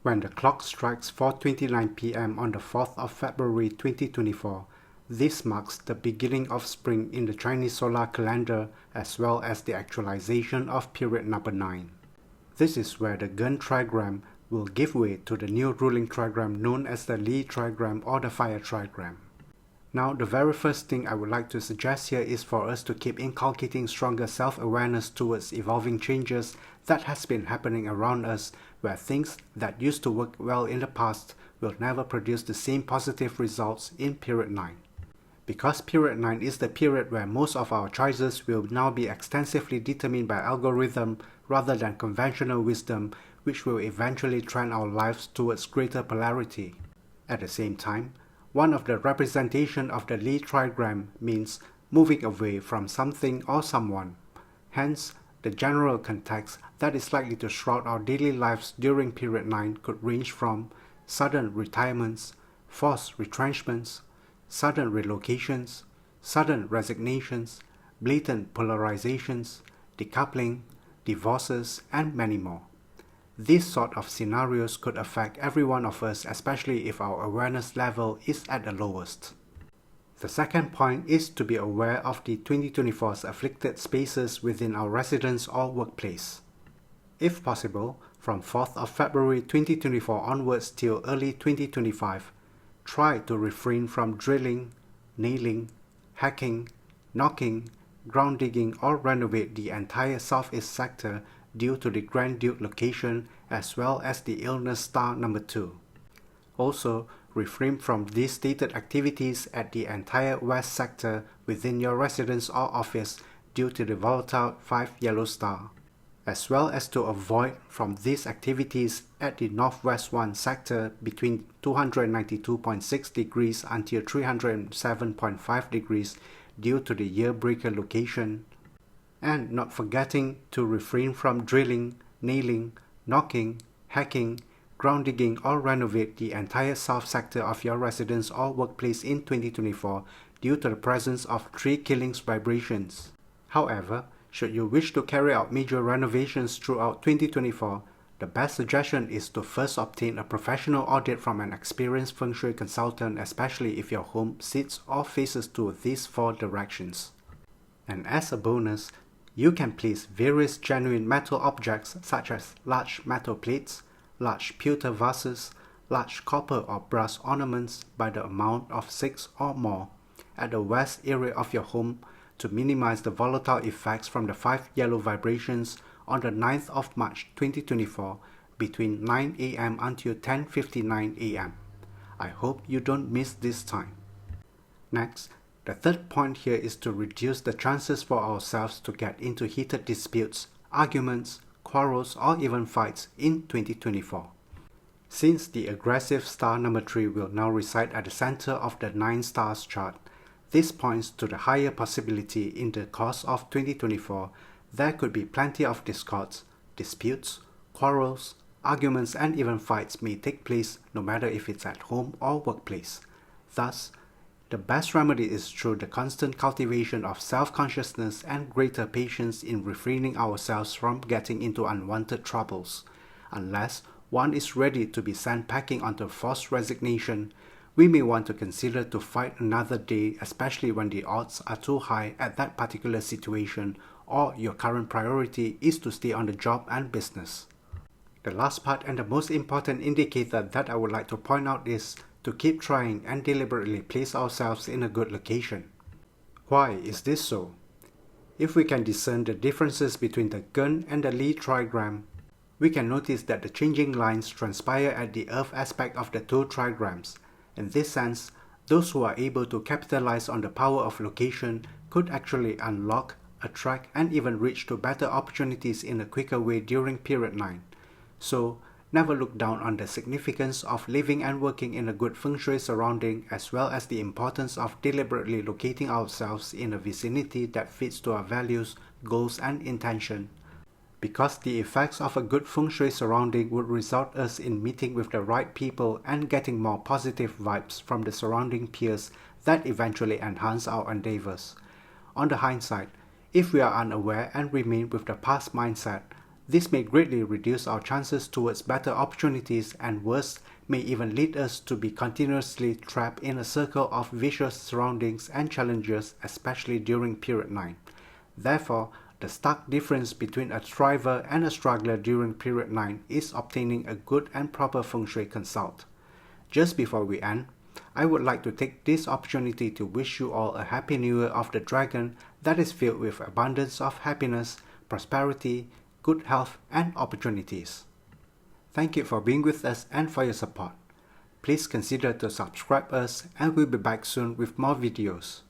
When the clock strikes 4:29 p.m. on the 4th of February 2024, this marks the beginning of spring in the Chinese solar calendar as well as the actualization of period number 9. This is where the Gun trigram will give way to the new ruling trigram known as the Li trigram or the Fire trigram. Now, the very first thing I would like to suggest here is for us to keep inculcating stronger self-awareness towards evolving changes that has been happening around us, where things that used to work well in the past will never produce the same positive results in period 9. Because period 9 is the period where most of our choices will now be extensively determined by algorithm rather than conventional wisdom, which will eventually trend our lives towards greater polarity. At the same time, one of the representation of the Li trigram means moving away from something or someone. Hence, the general context that is likely to shroud our daily lives during period 9 could range from sudden retirements, forced retrenchments, sudden relocations, sudden resignations, blatant polarizations, decoupling, divorces, and many more. These sort of scenarios could affect every one of us, especially if our awareness level is at the lowest. The second point is to be aware of the 2024's afflicted spaces within our residence or workplace. If possible, from 4th of February 2024 onwards till early 2025, try to refrain from drilling, nailing, hacking, knocking, ground digging or renovate the entire southeast sector due to the Grand Duke location as well as the illness star number 2. Also, refrain from these stated activities at the entire west sector within your residence or office due to the volatile 5 yellow star, as well as to avoid from these activities at the northwest 1 sector between 292.6 degrees until 307.5 degrees due to the year breaker location. And not forgetting to refrain from drilling, nailing, knocking, hacking, ground digging or renovate the entire south sector of your residence or workplace in 2024 due to the presence of tree killings vibrations. However, should you wish to carry out major renovations throughout 2024, the best suggestion is to first obtain a professional audit from an experienced feng shui consultant, especially if your home sits or faces to these 4 directions. And as a bonus, you can place various genuine metal objects such as large metal plates, large pewter vases, large copper or brass ornaments by the amount of 6 or more at the west area of your home to minimize the volatile effects from the 5 yellow vibrations on the 9th of March 2024 between 9 a.m. until 10:59 a.m. I hope you don't miss this time. Next, the third point here is to reduce the chances for ourselves to get into heated disputes, arguments, quarrels, or even fights in 2024. Since the aggressive star number 3 will now reside at the center of the 9 stars chart, this points to the higher possibility in the course of 2024 there could be plenty of discords, disputes, quarrels, arguments, and even fights may take place no matter if it's at home or workplace. Thus, the best remedy is through the constant cultivation of self-consciousness and greater patience in refraining ourselves from getting into unwanted troubles. Unless one is ready to be sent packing onto forced resignation, we may want to consider to fight another day, especially when the odds are too high at that particular situation or your current priority is to stay on the job and business. The last part and the most important indicator that I would like to point out is to keep trying and deliberately place ourselves in a good location. Why is this so? If we can discern the differences between the Gun and the Li trigram, we can notice that the changing lines transpire at the Earth aspect of the 2 trigrams. In this sense, those who are able to capitalize on the power of location could actually unlock, attract, and even reach to better opportunities in a quicker way during period 9. So, never look down on the significance of living and working in a good feng shui surrounding, as well as the importance of deliberately locating ourselves in a vicinity that fits to our values, goals, and intention. Because the effects of a good feng shui surrounding would result us in meeting with the right people and getting more positive vibes from the surrounding peers that eventually enhance our endeavors. On the hindsight, if we are unaware and remain with the past mindset, This may greatly reduce our chances towards better opportunities, and worse, may even lead us to be continuously trapped in a circle of vicious surroundings and challenges, especially during period 9. Therefore, the stark difference between a thriver and a struggler during period 9 is obtaining a good and proper feng shui consult. Just before we end, I would like to take this opportunity to wish you all a Happy New Year of the Dragon that is filled with abundance of happiness, prosperity, good health, and opportunities. Thank you for being with us and for your support. Please consider to subscribe us, and we'll be back soon with more videos.